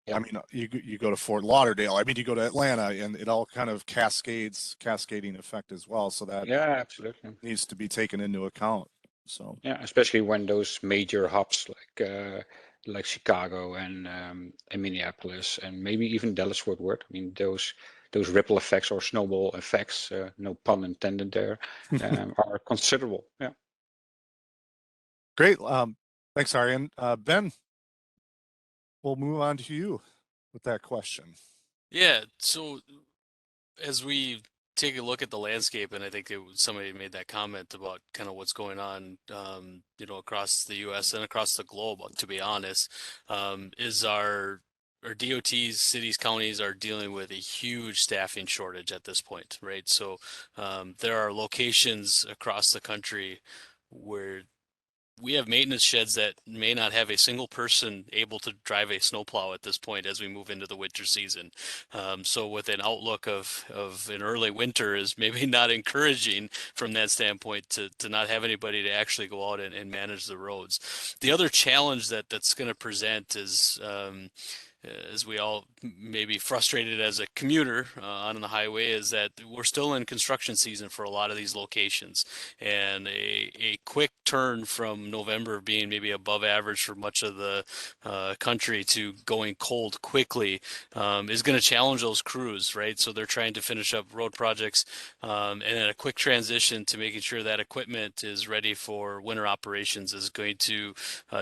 Speaker 5: I
Speaker 7: Yeah,
Speaker 5: mean, you go to Fort Lauderdale. I mean, you go to Atlanta, and it all kind of cascading effect as well. So that
Speaker 7: yeah, absolutely.
Speaker 5: needs to be taken into account. So
Speaker 7: Yeah, especially when those major hubs like Chicago and Minneapolis and maybe even Dallas Fort Worth. I mean, those ripple effects or snowball effects, no pun intended there, are considerable. Yeah.
Speaker 5: great. Thanks, Arian. Ben, we'll move on to you with that question.
Speaker 8: Yeah, so as we take a look at the landscape, and I think somebody made that comment about kind of what's going on, across the U.S. and across the globe, to be honest, is our DOTs, cities, counties are dealing with a huge staffing shortage at this point, right? So there are locations across the country where we have maintenance sheds that may not have a single person able to drive a snowplow at this point as we move into the winter season. So with an outlook of an early winter is maybe not encouraging from that standpoint to not have anybody to actually go out and manage the roads. The other challenge that's going to present is as we all may be frustrated as a commuter on the highway, is that we're still in construction season for a lot of these locations. And a quick turn from November being maybe above average for much of the country to going cold quickly is going to challenge those crews, right? So they're trying to finish up road projects and then a quick transition to making sure that equipment is ready for winter operations is going to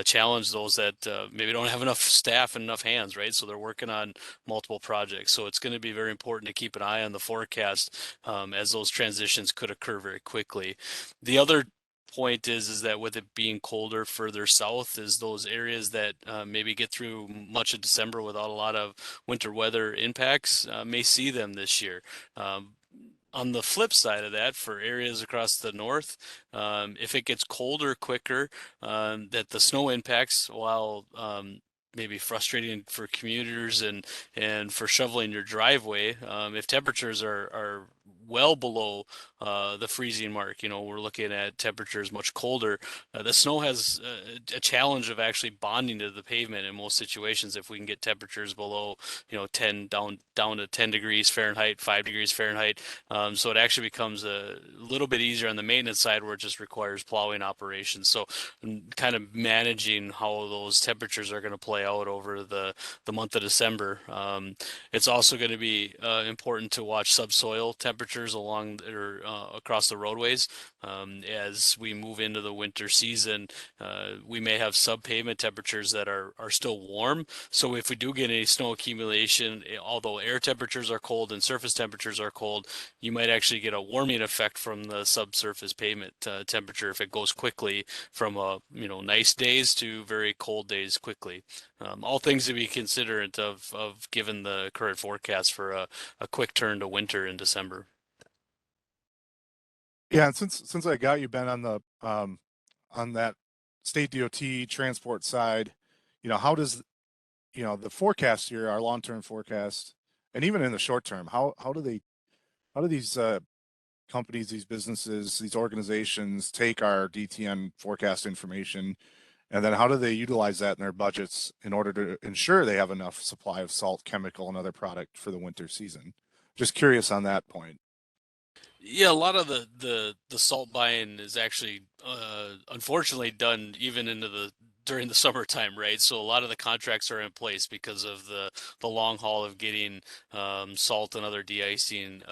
Speaker 8: challenge those that maybe don't have enough staff and enough hands, right? So they're working on multiple projects. So it's going to be very important to keep an eye on the forecast as those transitions could occur very quickly. The other point is that with it being colder further south, is those areas that maybe get through much of December without a lot of winter weather impacts may see them this year. On the flip side of that, for areas across the north, if it gets colder quicker, that the snow impacts, while maybe frustrating for commuters and for shoveling your driveway, if temperatures are well below the freezing mark. We're looking at temperatures much colder. The snow has a challenge of actually bonding to the pavement in most situations. If we can get temperatures below, 10 down to 10 degrees Fahrenheit, 5 degrees Fahrenheit, so it actually becomes a little bit easier on the maintenance side where it just requires plowing operations. So kind of managing how those temperatures are going to play out over the month of December. It's also going to be important to watch subsoil temperatures along or across the roadways. As we move into the winter season, we may have sub-pavement temperatures that are still warm. So if we do get any snow accumulation, although air temperatures are cold and surface temperatures are cold, you might actually get a warming effect from the subsurface pavement temperature if it goes quickly from nice days to very cold days quickly. All things to be considerate of given the current forecast for a quick turn to winter in December.
Speaker 5: Yeah, and since I got you, Ben, on that state DOT transport side, how does the forecast here, our long-term forecast, and even in the short term, how do these companies, these businesses, these organizations take our DTN forecast information, and then how do they utilize that in their budgets in order to ensure they have enough supply of salt, chemical, and other product for the winter season? Just curious on that point.
Speaker 8: Yeah, a lot of the salt buying is actually unfortunately done even into the during the summertime, right? So a lot of the contracts are in place because of the long haul of getting salt and other de-icing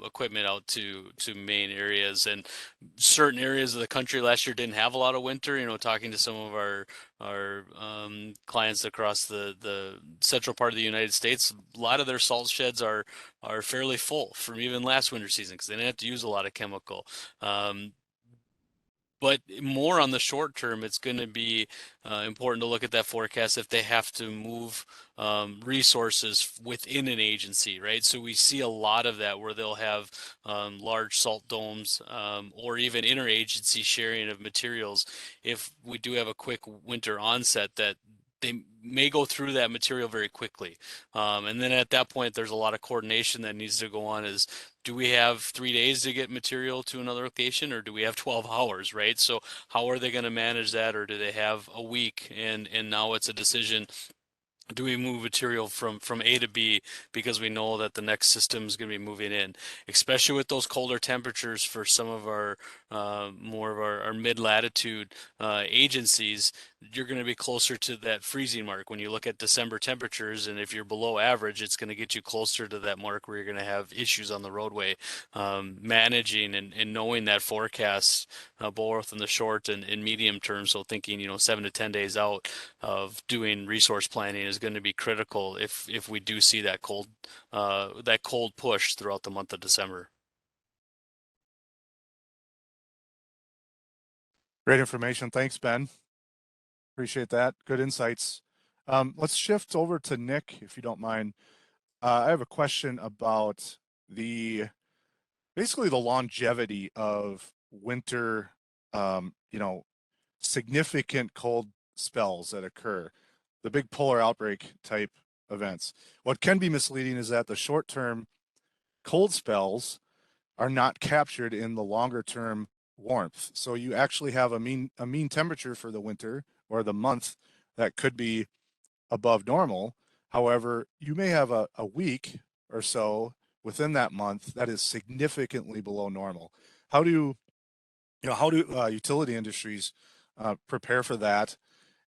Speaker 8: equipment out to main areas. And certain areas of the country last year didn't have a lot of winter. Talking to some of our clients across the central part of the United States, a lot of their salt sheds are fairly full from even last winter season because they didn't have to use a lot of chemical. But more on the short term, it's going to be important to look at that forecast if they have to move resources within an agency, right? So we see a lot of that where they'll have large salt domes or even interagency sharing of materials. If we do have a quick winter onset, that they may go through that material very quickly. And then at that point, there's a lot of coordination that needs to go on is, do we have 3 days to get material to another location or do we have 12 hours, right? So how are they going to manage that, or do they have a week? And now it's a decision. Do we move material from A to B because we know that the next system is going to be moving in, especially with those colder temperatures for some of our more of our mid-latitude agencies. You're going to be closer to that freezing mark when you look at December temperatures, and if you're below average, it's going to get you closer to that mark where you're going to have issues on the roadway. Managing and knowing that forecast both in the short and medium term, so thinking 7 to 10 days out of doing resource planning is going to be critical if we do see that cold push throughout the month of December.
Speaker 5: Great information. Thanks, Ben. Appreciate that. Good insights. Let's shift over to Nick, if you don't mind. I have a question about basically the longevity of winter, significant cold spells that occur, the big polar outbreak type events. What can be misleading is that the short-term cold spells are not captured in the longer term warmth. So you actually have a mean temperature for the winter or the month that could be above normal. However, you may have a week or so within that month that is significantly below normal. How do utility industries prepare for that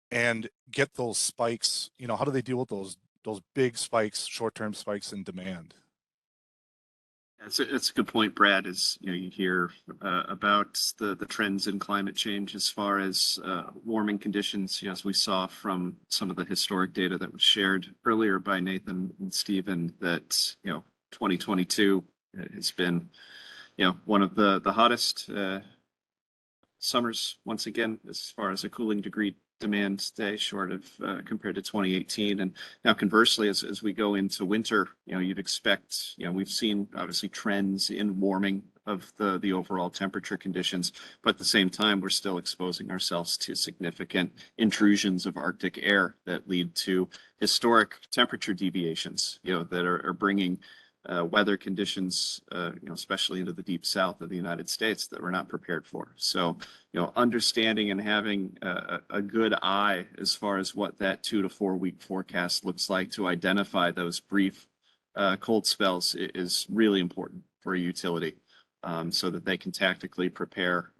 Speaker 5: and get those spikes? How do they deal with those big spikes, short-term spikes in demand?
Speaker 6: It's a good point, Brad. Is you hear about the trends in climate change as far as warming conditions, as we saw from some of the historic data that was shared earlier by Nathan and Stephen, that 2022 has been one of the hottest summers once again as far as a cooling degree demand stay short of compared to 2018. And now conversely, as we go into winter, you'd expect, we've seen obviously trends in warming of the overall temperature conditions, but at the same time, we're still exposing ourselves to significant intrusions of Arctic air that lead to historic temperature deviations, that are bringing weather conditions, especially into the deep south of the United States that we're not prepared for. So, understanding and having a good eye as far as what that 2 to 4 week forecast looks like to identify those brief cold spells is really important for a utility, so that they can tactically prepare,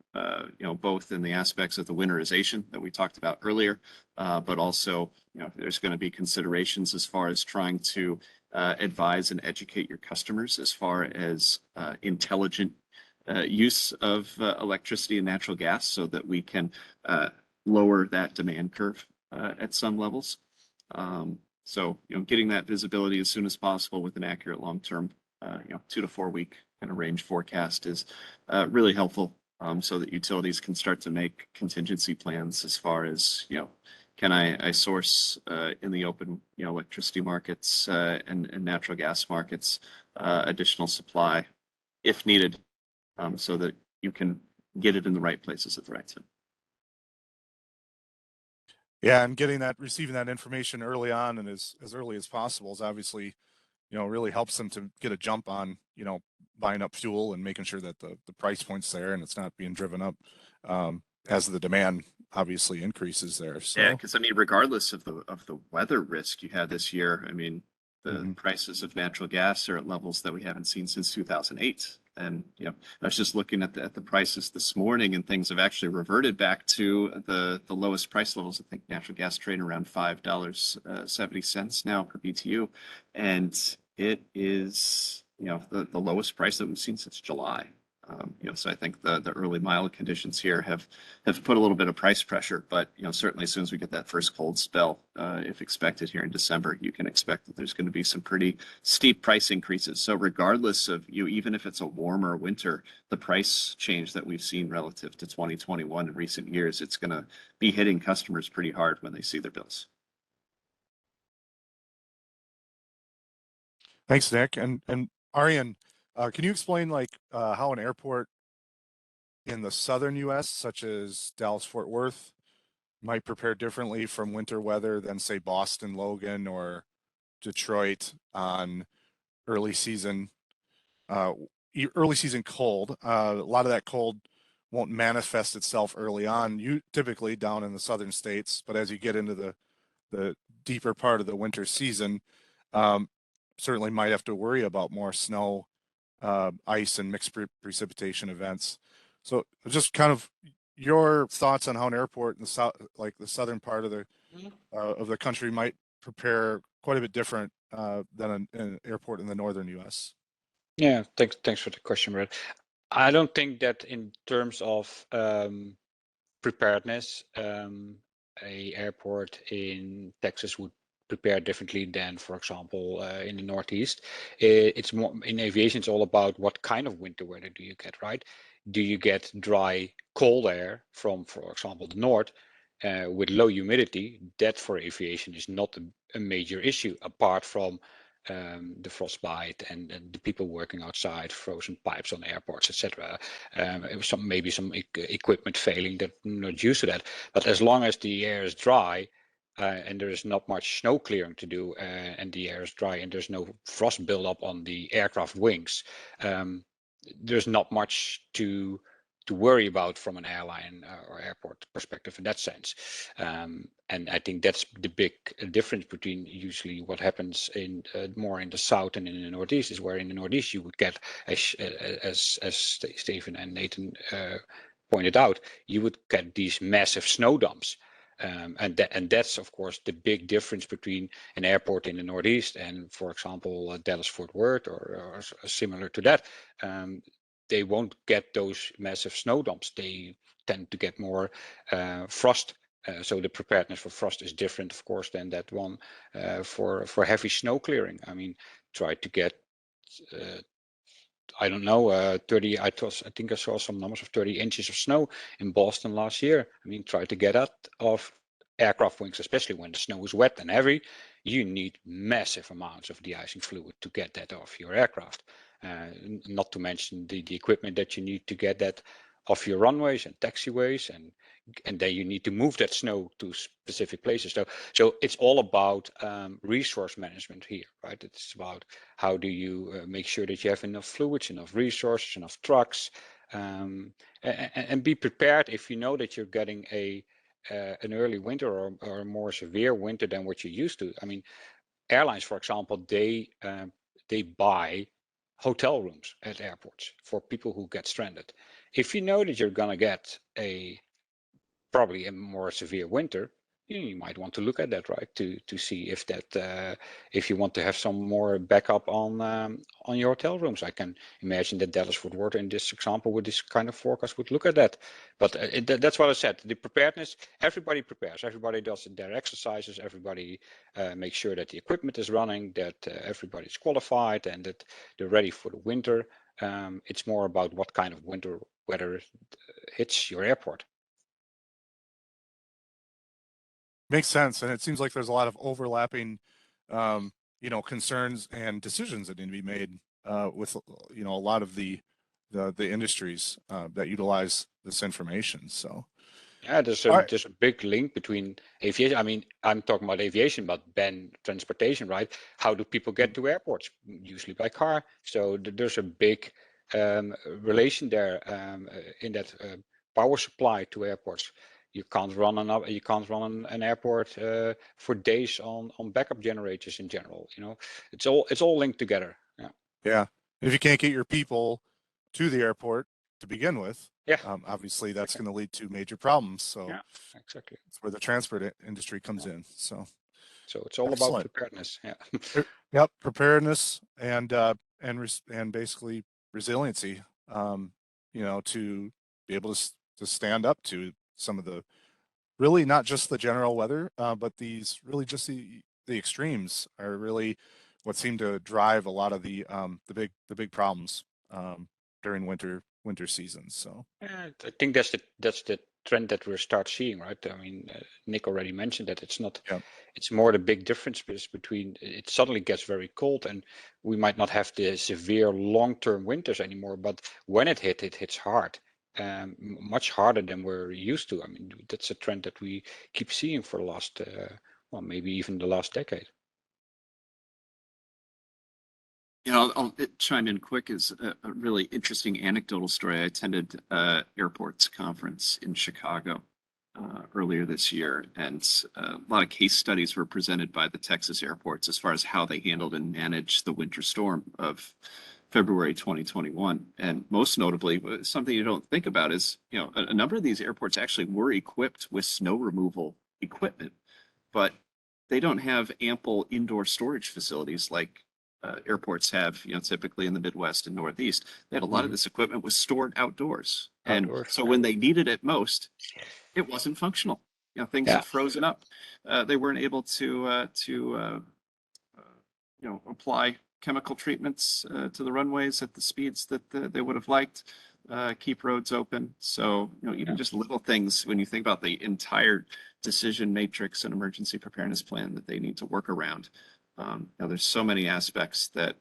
Speaker 6: both in the aspects of the winterization that we talked about earlier, but also, there's going to be considerations as far as trying to advise and educate your customers as far as intelligent use of electricity and natural gas so that we can lower that demand curve at some levels. So, getting that visibility as soon as possible with an accurate long-term, 2 to 4 week kind of range forecast is really helpful, so that utilities can start to make contingency plans as far as, can I source in the open, electricity markets and natural gas markets additional supply if needed, so that you can get it in the right places at the right time.
Speaker 5: Yeah, and receiving that information early on and as early as possible is obviously, really helps them to get a jump on, buying up fuel and making sure that the price point's there and it's not being driven up as the demand obviously increases there. So
Speaker 6: Yeah, because regardless of the weather risk you had this year, the prices of natural gas are at levels that we haven't seen since 2008. And I was just looking at the prices this morning, and things have actually reverted back to the lowest price levels. I think natural gas trading around $5.70 now per BTU, and it is the lowest price that we've seen since July. So I think the early mild conditions here have put a little bit of price pressure, but certainly as soon as we get that first cold spell, if expected here in December, you can expect that there's going to be some pretty steep price increases. So regardless of even if it's a warmer winter, the price change that we've seen relative to 2021 in recent years, it's going to be hitting customers pretty hard when they see their bills.
Speaker 5: thanks, Nick. And Arian, can you explain how an airport in the southern U.S., such as Dallas-Fort Worth, might prepare differently from winter weather than, say, Boston, Logan, or Detroit on early season cold? A lot of that cold won't manifest itself early on, you typically down in the southern states, but as you get into the deeper part of the winter season, certainly might have to worry about more snow, ice, and mixed precipitation events. So just kind of your thoughts on how an airport in the south, like the southern part of the country, might prepare quite a bit different than an airport in the northern U.S.
Speaker 7: Yeah, thanks for the question, Brett. I don't think that in terms of preparedness, a airport in Texas would prepare differently than, for example, in the Northeast. It's more in aviation. It's all about what kind of winter weather do you get, right? Do you get dry, cold air from, for example, the north with low humidity? That for aviation is not a major issue, apart from the frostbite and the people working outside, frozen pipes on airports, etc. Maybe some equipment failing that not used to that. But as long as the air is dry and there is not much snow clearing to do, and the air is dry and there's no frost buildup on the aircraft wings, there's not much to worry about from an airline or airport perspective in that sense. And I think that's the big difference between usually what happens in more in the south and in the northeast, is where in the northeast you would get, as Stephen and Nathan pointed out, you would get these massive snow dumps. And that's of course the big difference between an airport in the northeast and, for example, Dallas-Fort Worth or similar to that. They won't get those massive snow dumps. They tend to get more frost. So the preparedness for frost is different, of course, than that one for heavy snow clearing. Try to get I don't know, 30. I think I saw some numbers of 30 inches of snow in Boston last year. Try to get that off aircraft wings, especially when the snow is wet and heavy. You need massive amounts of de-icing fluid to get that off your aircraft. Not to mention the equipment that you need to get that of your runways and taxiways, and then you need to move that snow to specific places. So it's all about resource management here, right? It's about how do you make sure that you have enough fluids, enough resources, enough trucks, and be prepared if you know that you're getting an early winter or a more severe winter than what you're used to. I mean, airlines, for example, they buy hotel rooms at airports for people who get stranded. If you know that you're gonna get probably a more severe winter, you might want to look at that, right? To see if that if you want to have some more backup on your hotel rooms. I can imagine that Dallas Fort Worth in this example with this kind of forecast would look at that. But that's what I said. The preparedness, everybody prepares. Everybody does their exercises. Everybody makes sure that the equipment is running, that everybody's qualified, and that they're ready for the winter. It's more about what kind of winter weather hits your airport.
Speaker 5: Makes sense, and it seems like there's a lot of overlapping, concerns and decisions that need to be made with a lot of the industries that utilize this information. So,
Speaker 7: Yeah,
Speaker 5: all right,
Speaker 7: there's a big link between aviation. I mean, I'm talking about aviation, but then transportation, right? How do people get to airports? Usually by car. So there's a big relation there in that power supply to airports. You can't run an airport for days on backup generators in general. It's all linked together. Yeah.
Speaker 5: yeah. If you can't get your people to the airport to begin with,
Speaker 7: Yeah.
Speaker 5: obviously that's
Speaker 7: Exactly.
Speaker 5: going to lead to major problems. So
Speaker 7: Yeah. Exactly.
Speaker 5: that's where the transport industry comes in. So
Speaker 7: So it's all about
Speaker 5: excellent.
Speaker 7: preparedness. Yeah.
Speaker 5: Yep, preparedness and basically resiliency. To be able to stand up to some of the really not just the general weather, but these really just the extremes are really what seem to drive a lot of the big problems during winter seasons. So
Speaker 7: Yeah, I think that's the trend that we'll start seeing, right? I mean, Nick already mentioned that
Speaker 5: yeah,
Speaker 7: it's more the big difference between it suddenly gets very cold and we might not have the severe long-term winters anymore, but when it hits hard, much harder than we're used to. I mean, that's a trend that we keep seeing for the last, well, maybe even the last decade.
Speaker 6: I'll chime in quick is a really interesting anecdotal story. I attended airports conference in Chicago earlier this year, and a lot of case studies were presented by the Texas airports as far as how they handled and managed the winter storm of February 2021. And most notably, something you don't think about is, a number of these airports actually were equipped with snow removal equipment, but they don't have ample indoor storage facilities like airports have, typically in the Midwest and Northeast. They had a lot of this equipment was stored outdoors. And
Speaker 7: Outdoors.
Speaker 6: so when they needed it most, it wasn't functional. Things
Speaker 7: Yeah.
Speaker 6: had frozen up. They weren't able to apply chemical treatments to the runways at the speeds that they would have liked, keep roads open. So, even just little things when you think about the entire decision matrix and emergency preparedness plan that they need to work around. There's so many aspects that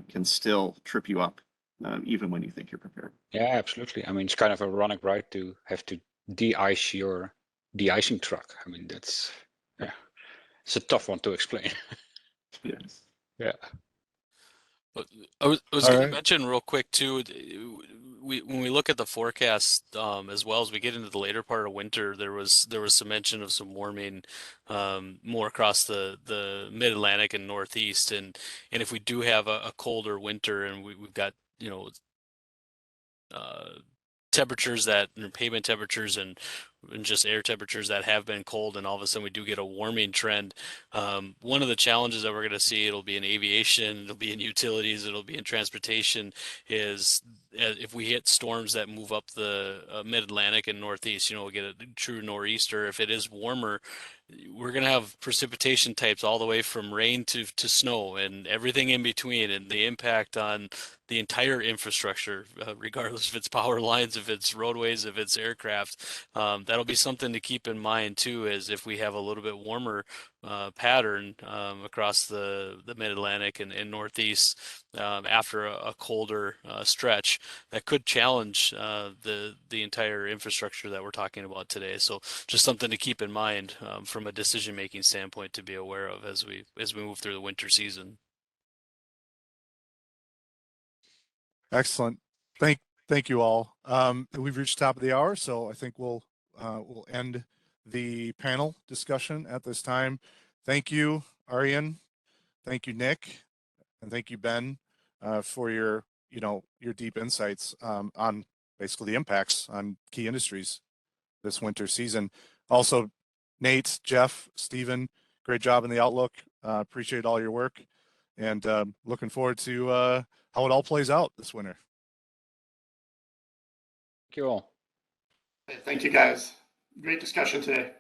Speaker 6: can still trip you up, even when you think you're prepared.
Speaker 7: Yeah, absolutely. I mean, it's kind of ironic, right, to have to de-ice your de-icing truck. I mean, yeah, it's a tough one to explain.
Speaker 6: Yes.
Speaker 7: Yeah.
Speaker 8: But I was
Speaker 5: all
Speaker 8: going to
Speaker 5: right.
Speaker 8: mention real quick too. When we look at the forecast, as well as we get into the later part of winter, there was some mention of some warming, more across the Mid Atlantic and Northeast, and if we do have a colder winter and we've got uh, temperatures pavement temperatures and just air temperatures that have been cold, and all of a sudden we do get a warming trend. One of the challenges that we're going to see, it'll be in aviation, it'll be in utilities, it'll be in transportation, is if we hit storms that move up the mid-Atlantic and Northeast, we'll get a true nor'easter. If it is warmer, we're going to have precipitation types all the way from rain to snow and everything in between, and the impact on the entire infrastructure, regardless if it's power lines, if it's roadways, if it's aircraft. that'll be something to keep in mind too, as if we have a little bit warmer pattern across the mid-Atlantic and Northeast after a colder stretch, that could challenge the entire infrastructure that we're talking about today. So just something to keep in mind from a decision-making standpoint to be aware of as we move through the winter season.
Speaker 5: Excellent. Thank you all. We've reached the top of the hour, so I think we'll end the panel discussion at this time. Thank you, Arian. Thank you, Nick, and thank you, Ben, for your deep insights on basically the impacts on key industries this winter season. Also, Nate, Jeff, Stephen, great job in the outlook. Appreciate all your work, and looking forward to how it all plays out this winter.
Speaker 7: Thank you all.
Speaker 3: Thank you, guys. Great discussion today.